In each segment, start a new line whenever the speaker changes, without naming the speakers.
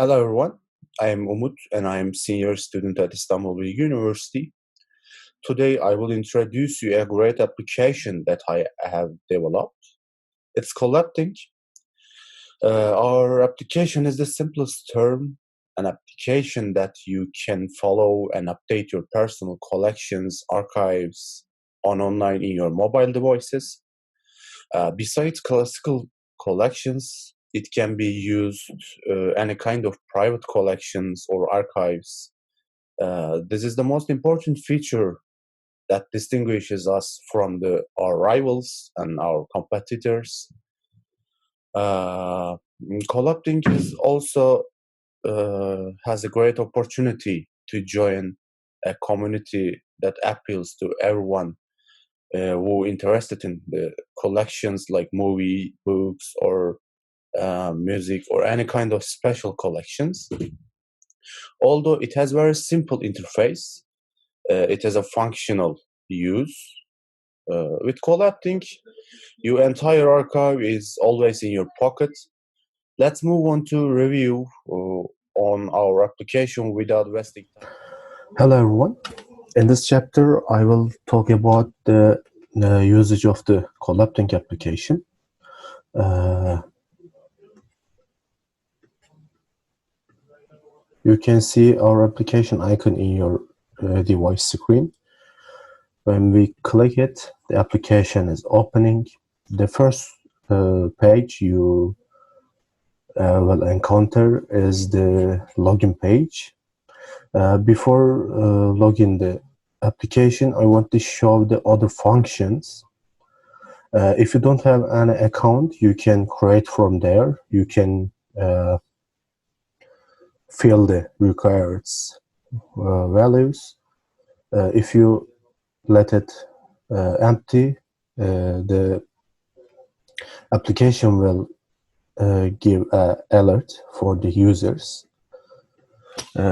Hello everyone, I am Umut and I am senior student at Istanbul Bilgi University. Today I will introduce you a great application that I have developed. It's Collappting. Our application is the simplest term, an application that you can follow and update your personal collections, archives online in your mobile devices. Besides classical collections, it can be used any kind of private collections or archives. This is the most important feature that distinguishes us from our rivals and our competitors. Uh, Collappting is also has a great opportunity to join a community that appeals to everyone who interested in the collections like movie, books, or music, or any kind of special collections. Although it has very simple interface, it has a functional use. With Collappting, your entire archive is always in your pocket. Let's move on to review on our application without wasting time.
Hello everyone. In this chapter, I will talk about the usage of the Collappting application. You can see our application icon in your device screen. When we click it, the application is opening. The first page you will encounter is the login page. Before logging the application, I want to show the other functions. If you don't have an account, you can create from there. You can fill the required values. If you let it empty, the application will give an alert for the users.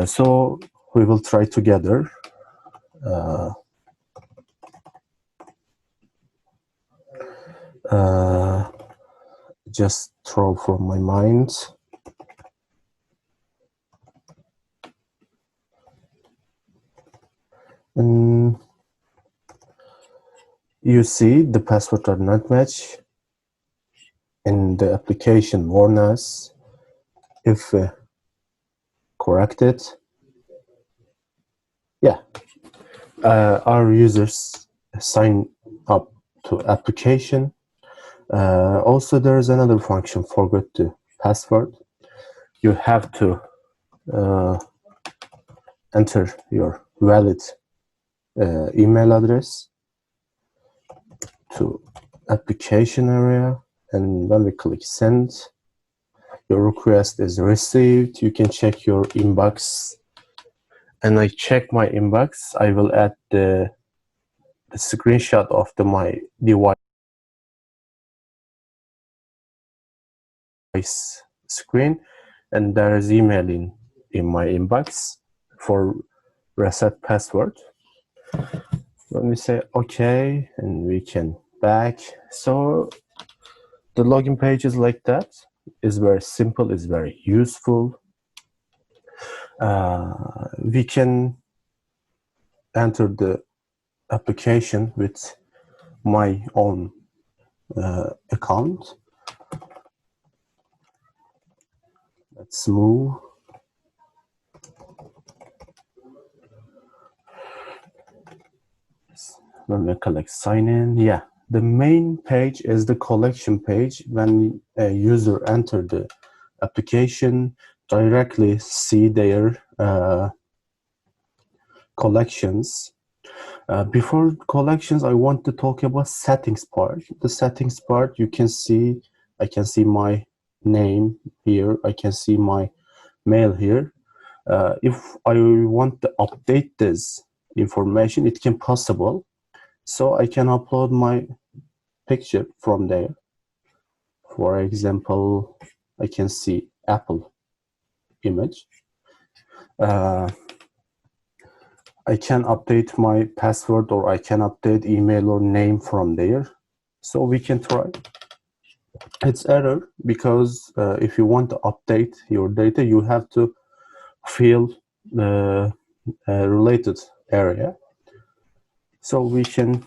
So we will try together. Just throw from my mind. And you see the password are not matched in the application warn us if corrected. Yeah, our users sign up to application. Also, there is another function, forget the password. You have to enter your valid email address to application area, and when we click send, your request is received. You can check your inbox, and I check my inbox. I will add the screenshot of my device screen, and there is email in my inbox for reset password. When we say okay, and we can back. So the login page is like that. It's very simple, it's very useful. We can enter the application with my own account. Let's move. When we click sign in, yeah, the main page is the collection page. When a user enter the application, directly see their collections. Before collections, I want to talk about settings part. The settings part, you can see, I can see my name here. I can see my mail here. If I want to update this information, it can possible. So I can upload my picture from there. For example, I can see Apple image. I can update my password, or I can update email or name from there. So we can try. It's error because if you want to update your data, you have to fill the related area. So we can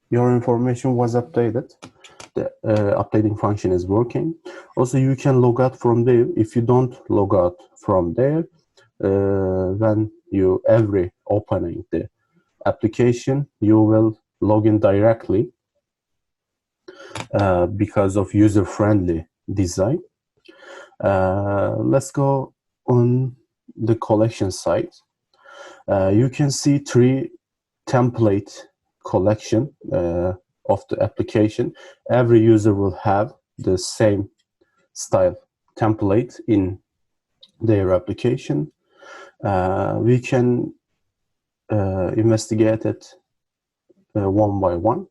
your information was updated. The updating function is working. Also, you can log out from there. If you don't log out from there, when you every opening the application, you will log in directly because of user-friendly design. Let's go on the collection side. You can see 3 template collection of the application. Every user will have the same style template in their application. We can investigate it one by one.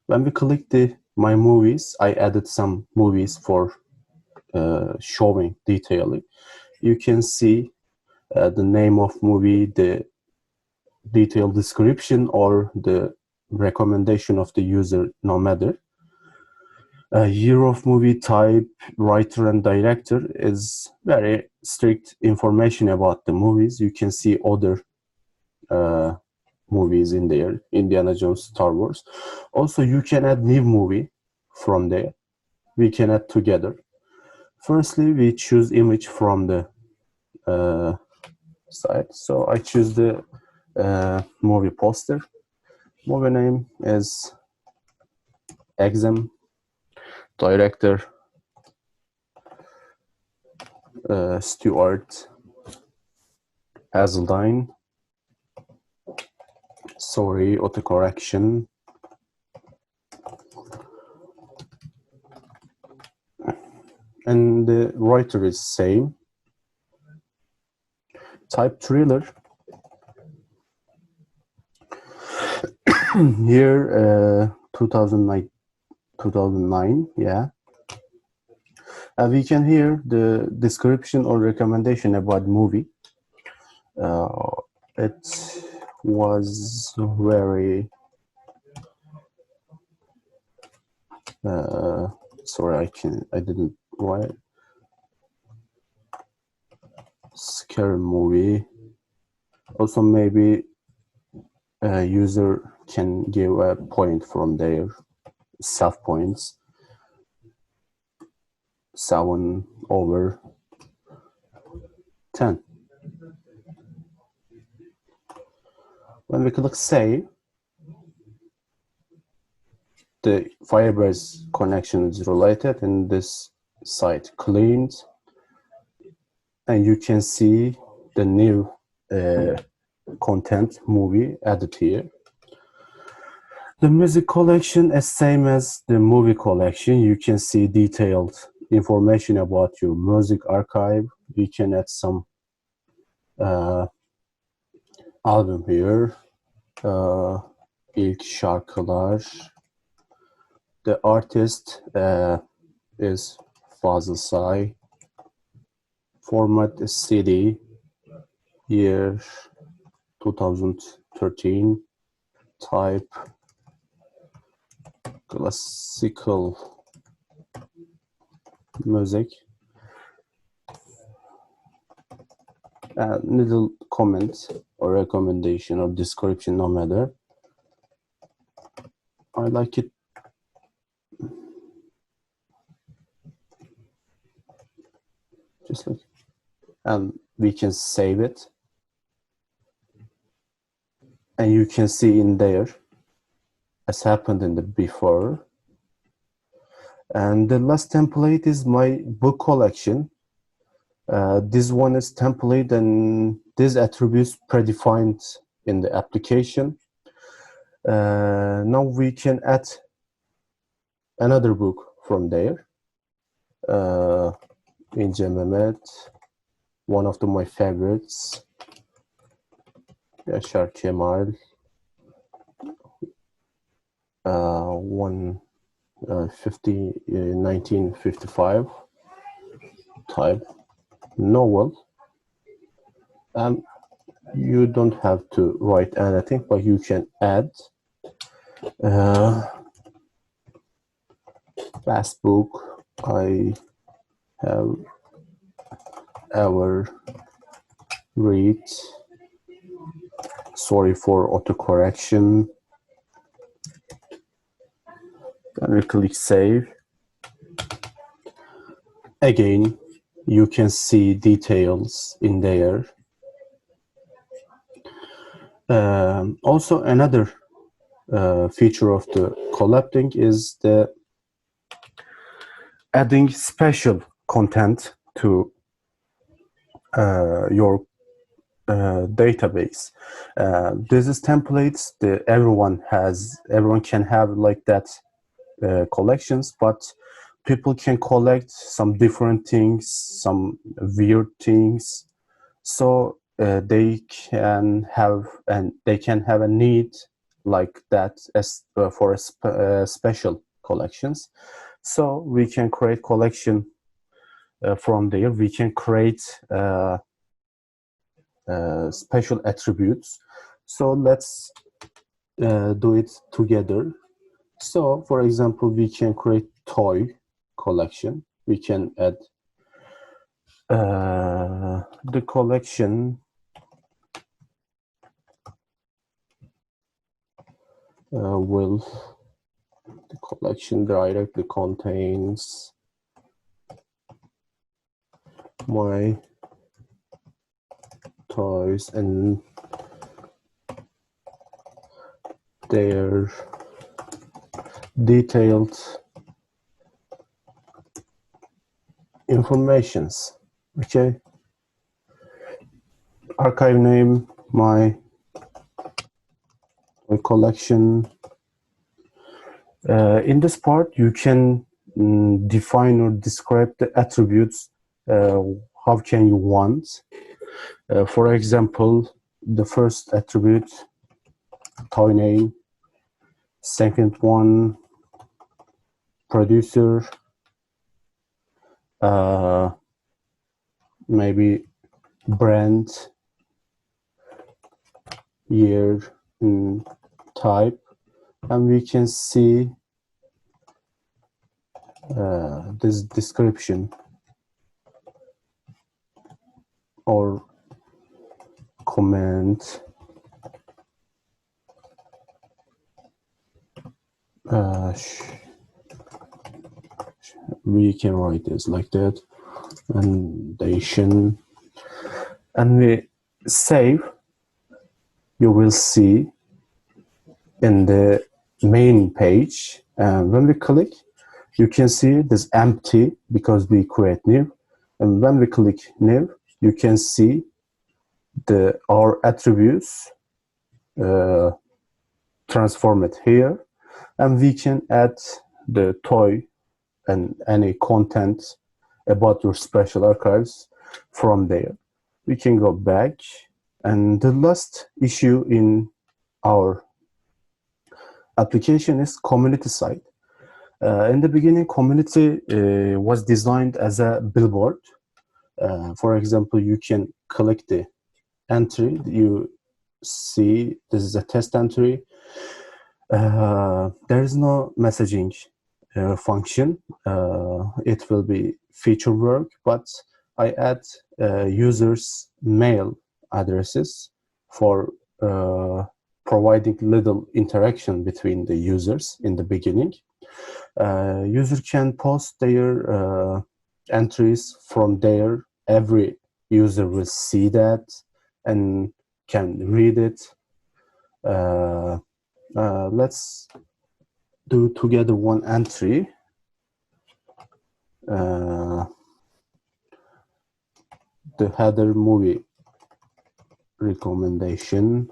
When we click the My Movies, I added some movies for showing detailing. You can see the name of movie, the detailed description, or the recommendation of the user, no matter. Year of movie, type, writer and director is very strict information about the movies. You can see other movies in there, Indiana Jones, Star Wars. Also, you can add new movie from there. We can add together. Firstly, we choose image from the site. So I choose the movie poster. Movie name is Exam. Director Stuart Hazeldine. Sorry, autocorrection. And the writer is same. Type thriller. Here 2009, yeah. We can hear the description or recommendation about movie. It was very sorry, I didn't write. Scary movie. Also, maybe a user can give a point from their self points. 7/10. When we click save, the Firebase connection is related and this site cleaned, and you can see the new content movie added here. The music collection is same as the movie collection. You can see detailed information about your music archive. We can add some album here. İlk şarkılar. The artist is Fazıl Say. Format is CD. Year 2013. Type classical music. Little comment or recommendation or description, no matter. I like it. Just like, and we can save it. And you can see in there, as happened in the before. And the last template is my book collection. This one is template, and these attributes predefined in the application. Now we can add another book from there. İnce Mehmet, one of my favorites. Yaşar Kemal, 1955. Type novel. you don't have to write anything, but you can add last book I have ever read. Sorry for autocorrection. Then we click save. Again, you can see details in there. Also, another feature of the Collappting is the adding special content to your database. This is templates that everyone can have like that collections, but people can collect some different things, some weird things, so they can have a need like that as for special collections. So we can create collection from there. We can create special attributes. So let's do it together. So for example, we can create toy collection. We can add the collection the collection directly contains my toys and their detailed informations. Okay, archive name, my collection. In this part, you can define or describe the attributes. How can you want? For example, the first attribute, toy name. Second one, producer. Maybe brand, year, type, and we can see this description or comment. We can write this like that, foundation, and we save. You will see in the main page, when we click, you can see this empty because we create new, and when we click new, you can see our attributes transformed here, and we can add the toy and any content about your special archives from there. We can go back, and the last issue in our application is community site. In the beginning, community was designed as a billboard. For example, you can click the entry. You see this is a test entry. There is no messaging function. It will be feature work, but I add users' mail addresses for providing little interaction between the users in the beginning. User can post their entries from there. Every user will see that and can read it. Let's do together one entry. The header movie recommendation.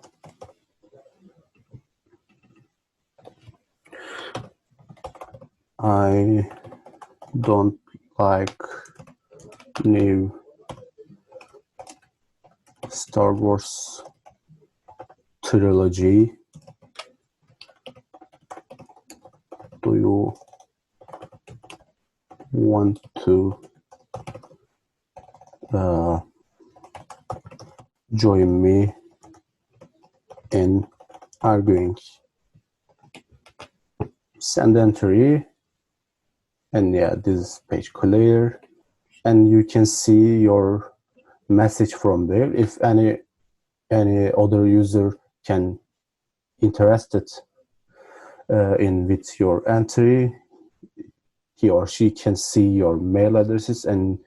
I don't like new Star Wars trilogy. Do you want to join me and arguing. Send entry, and yeah, this page clear, and you can see your message from there. If any other user can interested in with your entry, he or she can see your mail addresses and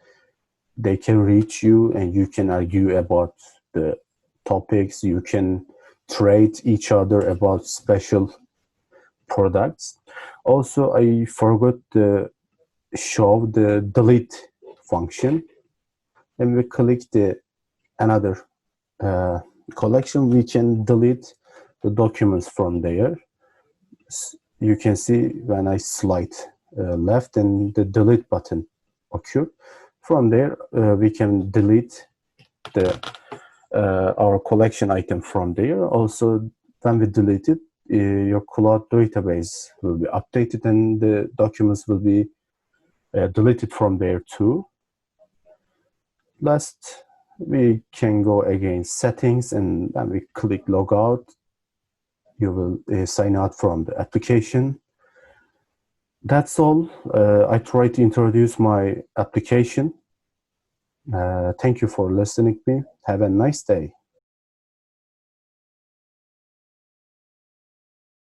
they can reach you, and you can argue about the topics. You can trade each other about special products. Also, I forgot to show the delete function. When we click the another collection, we can delete the documents from there. You can see when I slide left, and the delete button occur. From there, we can delete the our collection item from there. Also, when we delete it, your cloud database will be updated, and the documents will be deleted from there too. Last, we can go again settings, and when we click logout, you will sign out from the application. That's all. I try to introduce my application. Thank you for listening to me. Have a nice day.